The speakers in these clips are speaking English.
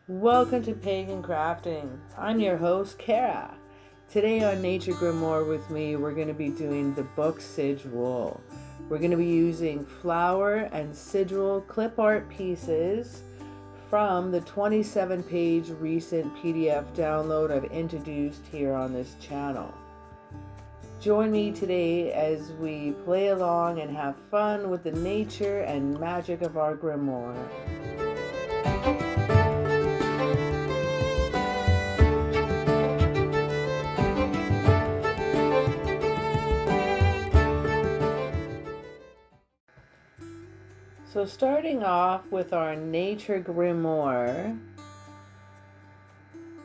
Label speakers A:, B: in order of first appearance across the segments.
A: Welcome to Pagan Crafting. I'm your host, Cara. Today on Nature Grimoire with me, we're going to be doing the book Sigil. We're going to be using flower and sigil clip art pieces from the 27-page recent PDF download I've introduced here on this channel. Join me today as we play along and have fun with the nature and magic of our grimoire. So starting off with our Nature Grimoire,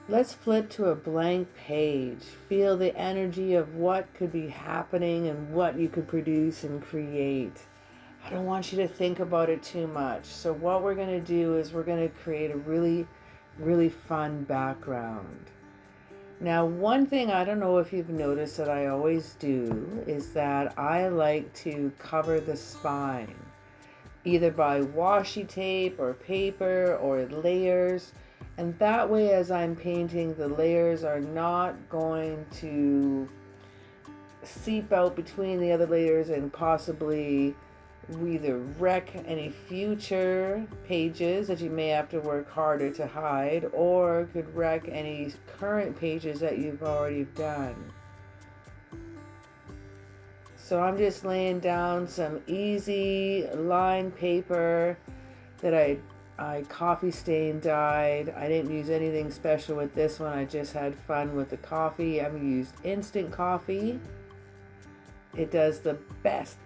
A: let's flip to a blank page. Feel the energy of what could be happening and what you could produce and create. I don't want you to think about it too much. So what we're going to do is we're going to create a really fun background. Now, one thing I don't know if you've noticed that I always do is that I like to cover the spine, either by washi tape or paper or layers, and that way as I'm painting, the layers are not going to seep out between the other layers and possibly either wreck any future pages that you may have to work harder to hide, or could wreck any current pages that you've already done. So I'm just laying down some easy line paper that I coffee stain dyed. I didn't use anything special with this one. I just had fun with the coffee. I've used instant coffee. It does the best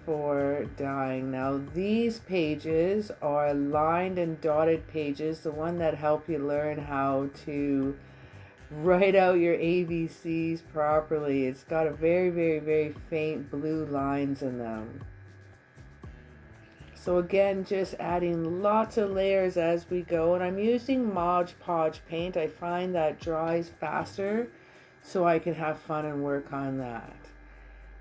A: for dyeing. Now these pages are lined and dotted pages, the one that help you learn how to write out your ABCs properly. It's got a very faint blue lines in them. So again, just adding lots of layers as we go, and I'm using Mod Podge paint. I find that dries faster, so I can have fun and work on that.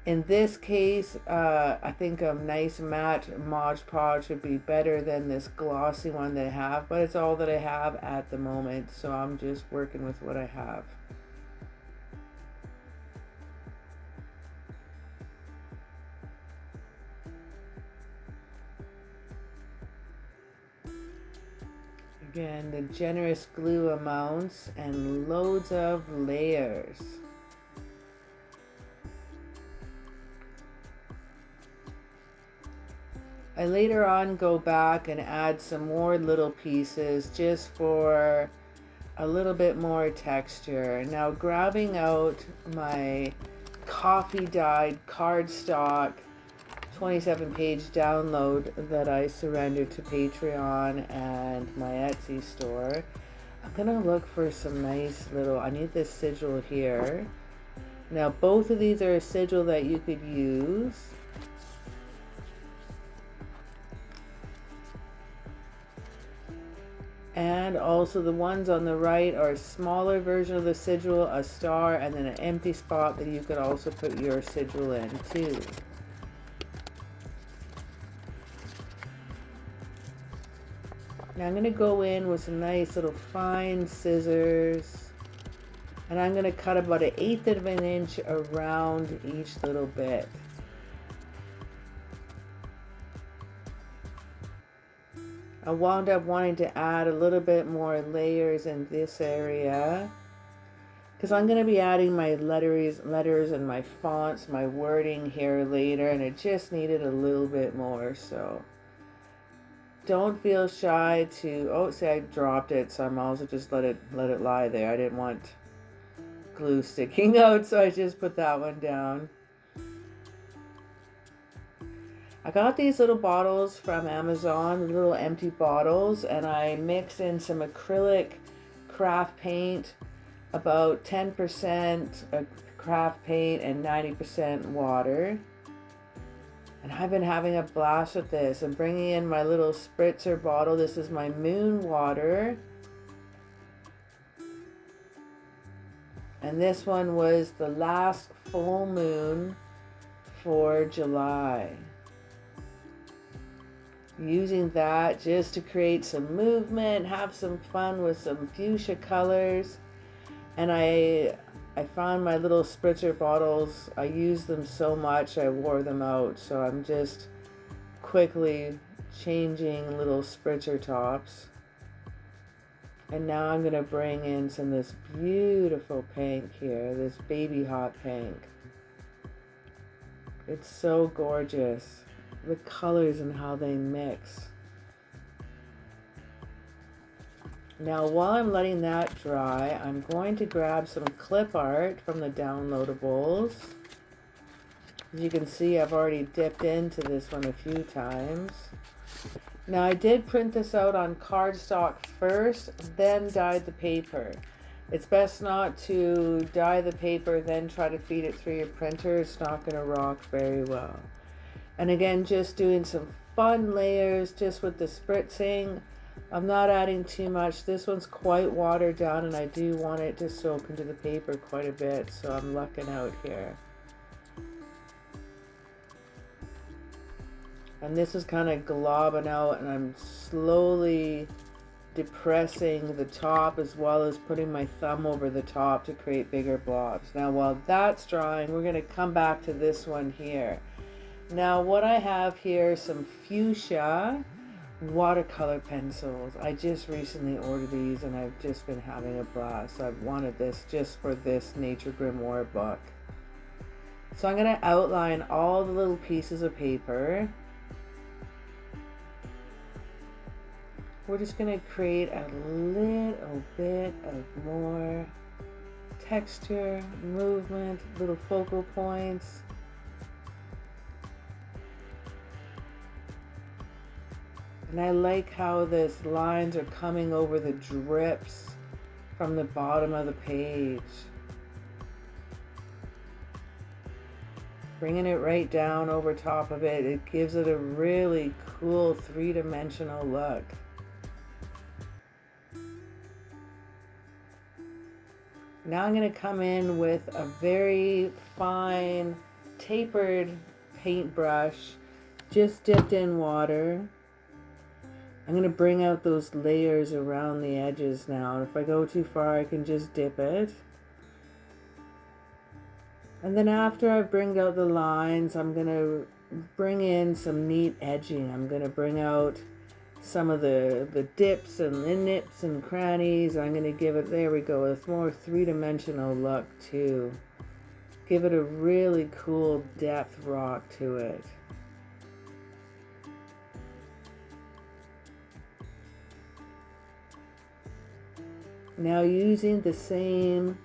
A: In this case, I think a nice matte Mod Podge would be better than this glossy one they have, but it's all that I have at the moment, so I'm just working with what I have. Again, the generous glue amounts and loads of layers. I later on go back and add some more little pieces just for a little bit more texture. Now grabbing out my coffee dyed cardstock 27-page download that I surrendered to Patreon and my Etsy store, I'm gonna look for some nice little, I need this sigil here. Now both of these are a sigil that you could use. And also the ones on the right are a smaller version of the sigil, a star, and then an empty spot that you could also put your sigil in too. Now I'm going to go in with some nice little fine scissors, and I'm going to cut about 1/8 of an inch around each little bit. I wound up wanting to add a little bit more layers in this area because I'm going to be adding my letters and my fonts, my wording here later, and it just needed a little bit more. So don't feel shy to, oh, see, I dropped it, so I'm also just let it lie there. I didn't want glue sticking out, so I just put that one down. I got these little bottles from Amazon, little empty bottles, and I mix in some acrylic craft paint, about 10% craft paint and 90% water. And I've been having a blast with this. I'm bringing in my little spritzer bottle. This is my moon water. And this one was the last full moon for July. using that just to create some movement, have some fun with some fuchsia colors. And I found my little spritzer bottles, I used them so much I wore them out, so I'm just quickly changing little spritzer tops. And now I'm going to bring in some of this beautiful pink here, this baby hot pink. It's so gorgeous, the colors and how they mix. Now while I'm letting that dry, I'm going to grab some clip art from the downloadables. As you can see, I've already dipped into this one a few times. Now I did print this out on cardstock first, then dyed the paper. It's best not to dye the paper, then try to feed it through your printer. It's not going to rock very well. And again, just doing some fun layers just with the spritzing. I'm not adding too much. This one's quite watered down and I do want it to soak into the paper quite a bit, so I'm lucking out here. And this is kind of globbing out, and I'm slowly depressing the top as well as putting my thumb over the top to create bigger blobs. Now while that's drying, we're going to come back to this one here. Now what I have here, some fuchsia watercolor pencils. I just recently ordered these and I've just been having a blast. So I've wanted this just for this Nature Grimoire book. So I'm going to outline all the little pieces of paper. We're just going to create a little bit of more texture, movement, little focal points. And I like how these lines are coming over the drips from the bottom of the page. Bringing it right down over top of it, it gives it a really cool three-dimensional look. Now I'm going to come in with a very fine tapered paintbrush, just dipped in water. I'm going to bring out those layers around the edges now. If I go too far, I can just dip it. And then after I bring out the lines, I'm going to bring in some neat edging. I'm going to bring out some of the dips and the nips and crannies. I'm going to give it, there we go, a more three-dimensional look too. Give it a really cool depth rock to it. Now using the same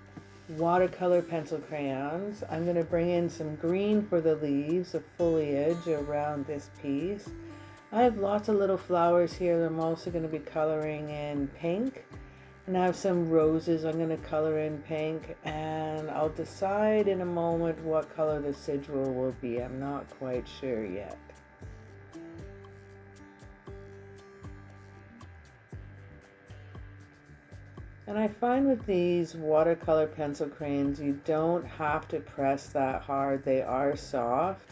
A: watercolor pencil crayons, I'm going to bring in some green for the leaves, the foliage around this piece. I have lots of little flowers here. I'm also going to be coloring in pink. And I have some roses I'm going to color in pink. And I'll decide in a moment what color the sigil will be. I'm not quite sure yet. And I find with these watercolor pencil crayons, you don't have to press that hard. They are soft.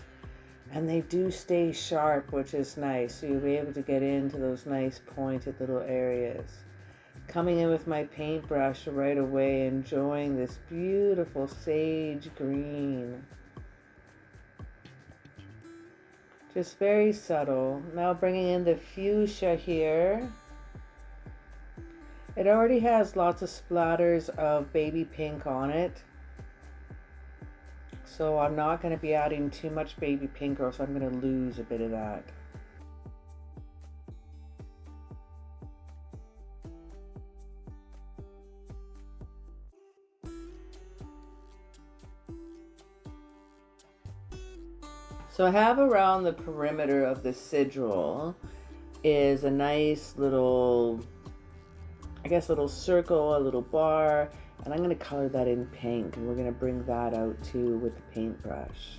A: And they do stay sharp, which is nice. So you'll be able to get into those nice pointed little areas. Coming in with my paintbrush right away, enjoying this beautiful sage green. Just very subtle. Now bringing in the fuchsia here. It already has lots of splatters of baby pink on it. So I'm not going to be adding too much baby pink or else I'm going to lose a bit of that. So I have around the perimeter of the sigil is a nice little, I guess, little circle, a little bar. And I'm going to color that in pink, and we're going to bring that out too with the paintbrush.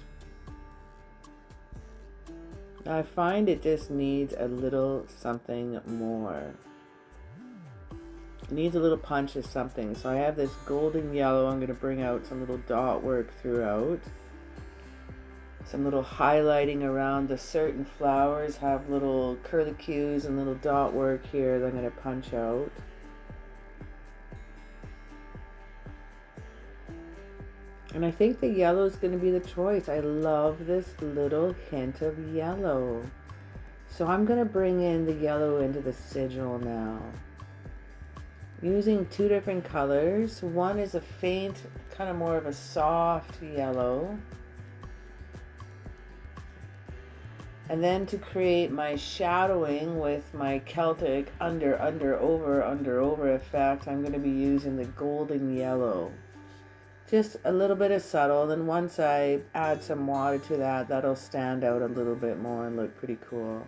A: Now I find it just needs a little something more. It needs a little punch of something. So I have this golden yellow. I'm going to bring out some little dot work throughout. some little highlighting around the certain flowers, have little curlicues and little dot work here that I'm going to punch out. And I think the yellow is going to be the choice. I love this little hint of yellow. So I'm going to bring in the yellow into the sigil now. Using two different colors. One is a faint, kind of more of a soft yellow. And then to create my shadowing with my Celtic under, over effect, I'm going to be using the golden yellow. Just a little bit of subtle, then once I add some water to that, that'll stand out a little bit more and look pretty cool.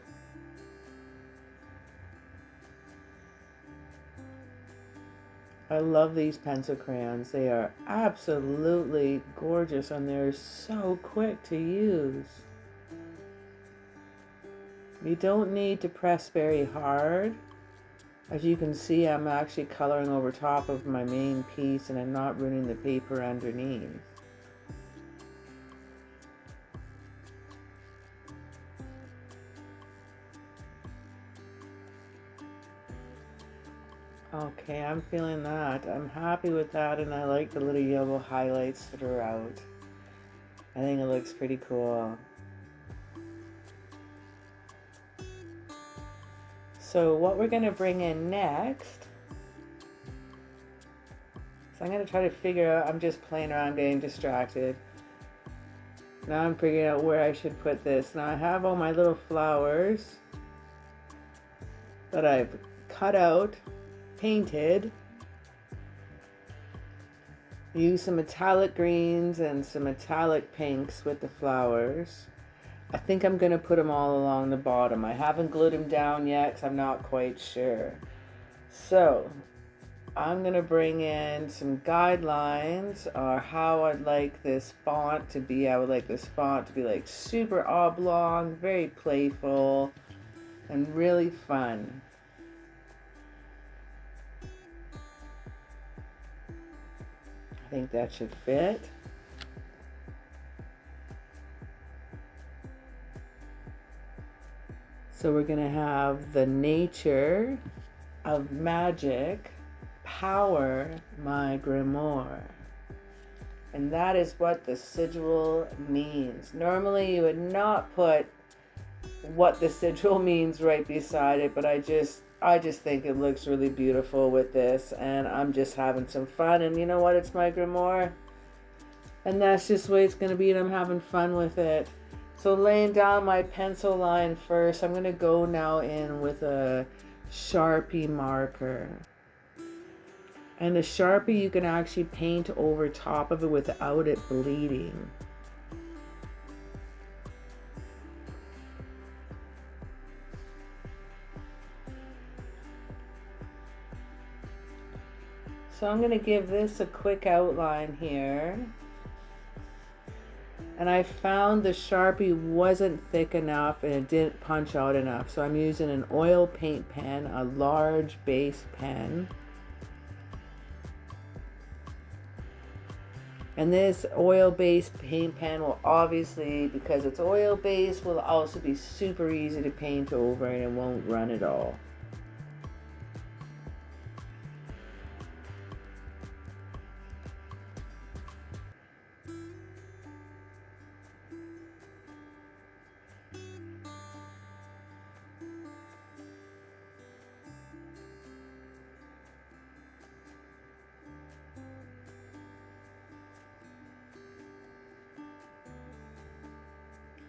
A: I love these pencil crayons. They are absolutely gorgeous and they're so quick to use. You don't need to press very hard. As you can see, I'm actually coloring over top of my main piece and I'm not ruining the paper underneath. Okay, I'm feeling that. I'm happy with that and I like the little yellow highlights throughout. I think it looks pretty cool. So what we're going to bring in next, so I'm going to try to figure out, I'm just playing around getting distracted. Now I'm figuring out where I should put this. Now I have all my little flowers that I've cut out, painted. Use some metallic greens and some metallic pinks with the flowers. I think I'm going to put them all along the bottom. I haven't glued them down yet because I'm not quite sure. So I'm going to bring in some guidelines or how I'd like this font to be. I would like this font to be like super oblong, very playful, and really fun. I think that should fit. So we're going to have the nature of magic power my grimoire. And that is what the sigil means. Normally you would not put what the sigil means right beside it, but I just think it looks really beautiful with this and I'm just having some fun. And you know what? It's my grimoire. And that's just the way it's going to be and I'm having fun with it. So laying down my pencil line first, I'm going to go now in with a Sharpie marker. And the Sharpie you can actually paint over top of it without it bleeding. So I'm going to give this a quick outline here. And I found the Sharpie wasn't thick enough and it didn't punch out enough. So I'm using an oil paint pen, a large base pen. And this oil-based paint pen will obviously, because it's oil-based, will also be super easy to paint over and it won't run at all.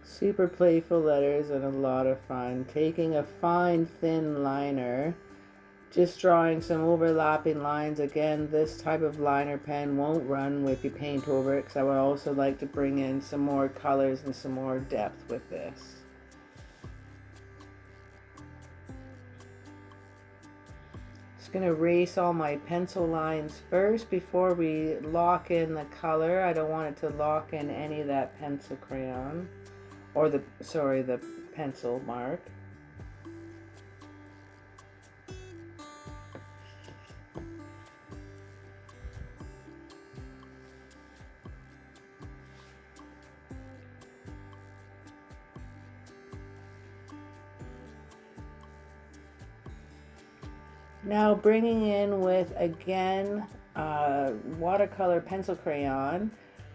A: Super playful letters and a lot of fun. Taking a fine thin liner, just drawing some overlapping lines. Again, this type of liner pen won't run if you paint over it because I would also like to bring in some more colors and some more depth with this. Just going to erase all my pencil lines first before we lock in the color. I don't want it to lock in any of that pencil crayon. Or the pencil mark. Now bringing in with, again, watercolor pencil crayon,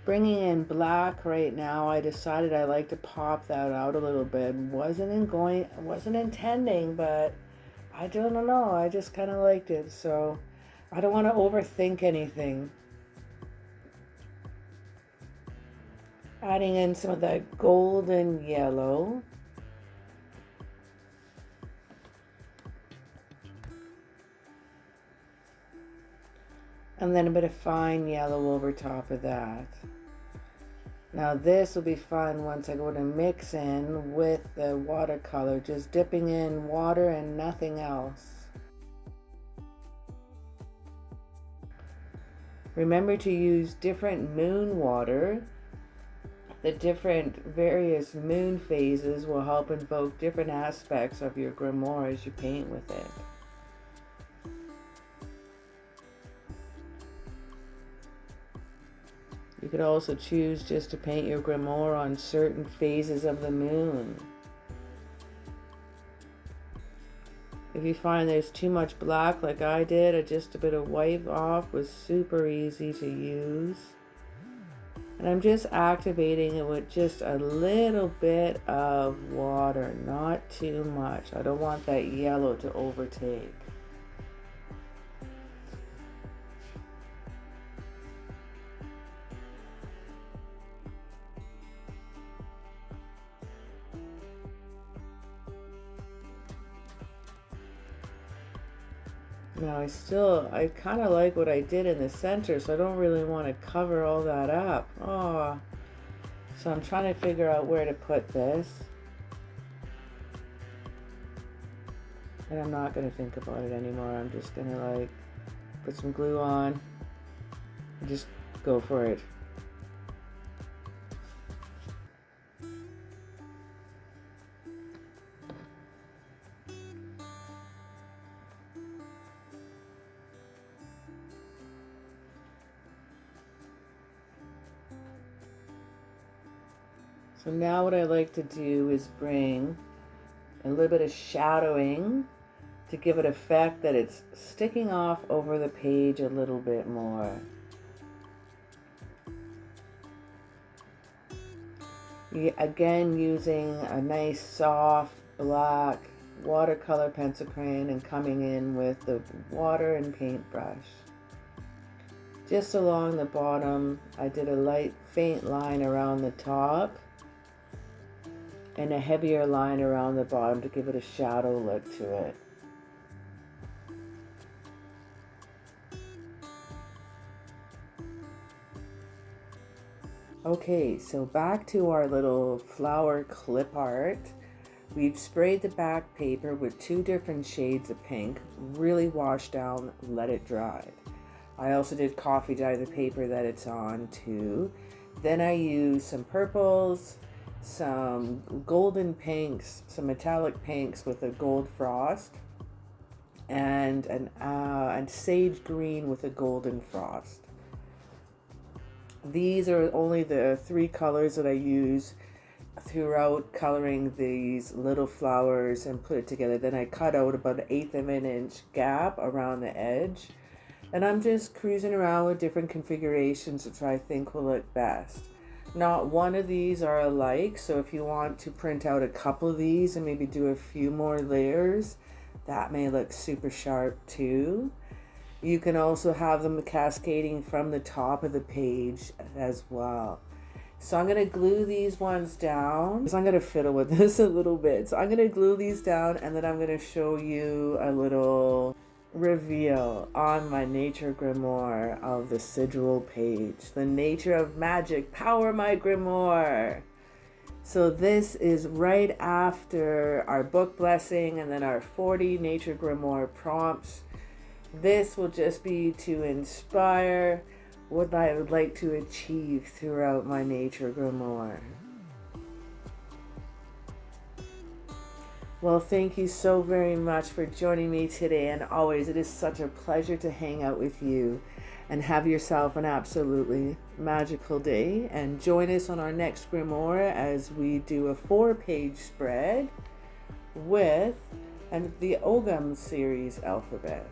A: bringing in black right now. I decided I like to pop that out a little bit. Wasn't intending, but I don't know. I just kind of liked it. So I don't want to overthink anything. Adding in some of that golden yellow. And then a bit of fine yellow over top of that. Now this will be fun once I go to mix in with the watercolor, just dipping in water and nothing else. Remember to use different moon water. The different various moon phases will help invoke different aspects of your grimoire as you paint with it. You could also choose just to paint your grimoire on certain phases of the moon. If you find there's too much black like I did, just a bit of white off was super easy to use. And I'm just activating it with just a little bit of water, not too much. I don't want that yellow to overtake. Now I kind of like what I did in the center, so I don't really want to cover all that up. Oh, so I'm trying to figure out where to put this. And I'm not going to think about it anymore. I'm just going to like put some glue on and just go for it. So now what I like to do is bring a little bit of shadowing to give it effect that it's sticking off over the page a little bit more. Again, using a nice soft black watercolor pencil crayon and coming in with the water and paintbrush. Just along the bottom, I did a light faint line around the top and a heavier line around the bottom to give it a shadow look to it. Okay, so back to our little flower clip art. We've sprayed the back paper with 2 different shades of pink, really washed down, let it dry. I also did coffee dye the paper that it's on too. Then I used some purples, some golden pinks, some metallic pinks with a gold frost, and sage green with a golden frost. These are only the 3 colors that I use throughout coloring these little flowers and put it together. Then I cut out about 1/8 of an inch gap around the edge, and I'm just cruising around with different configurations which I think will look best. Not one of these are alike, so if you want to print out a couple of these and maybe do a few more layers, that may look super sharp too. You can also have them cascading from the top of the page as well. So I'm going to glue these ones down. So I'm going to fiddle with this a little bit. So I'm going to glue these down and then I'm going to show you a little reveal on my nature grimoire of the Sigil page. The nature of magic, power my grimoire. So this is right after our book blessing and then our 40 nature grimoire prompts. This will just be to inspire what I would like to achieve throughout my nature grimoire. Well, thank you so very much for joining me today, and always it is such a pleasure to hang out with you, and have yourself an absolutely magical day, and join us on our next grimoire as we do a 4-page spread with the Ogam series alphabet.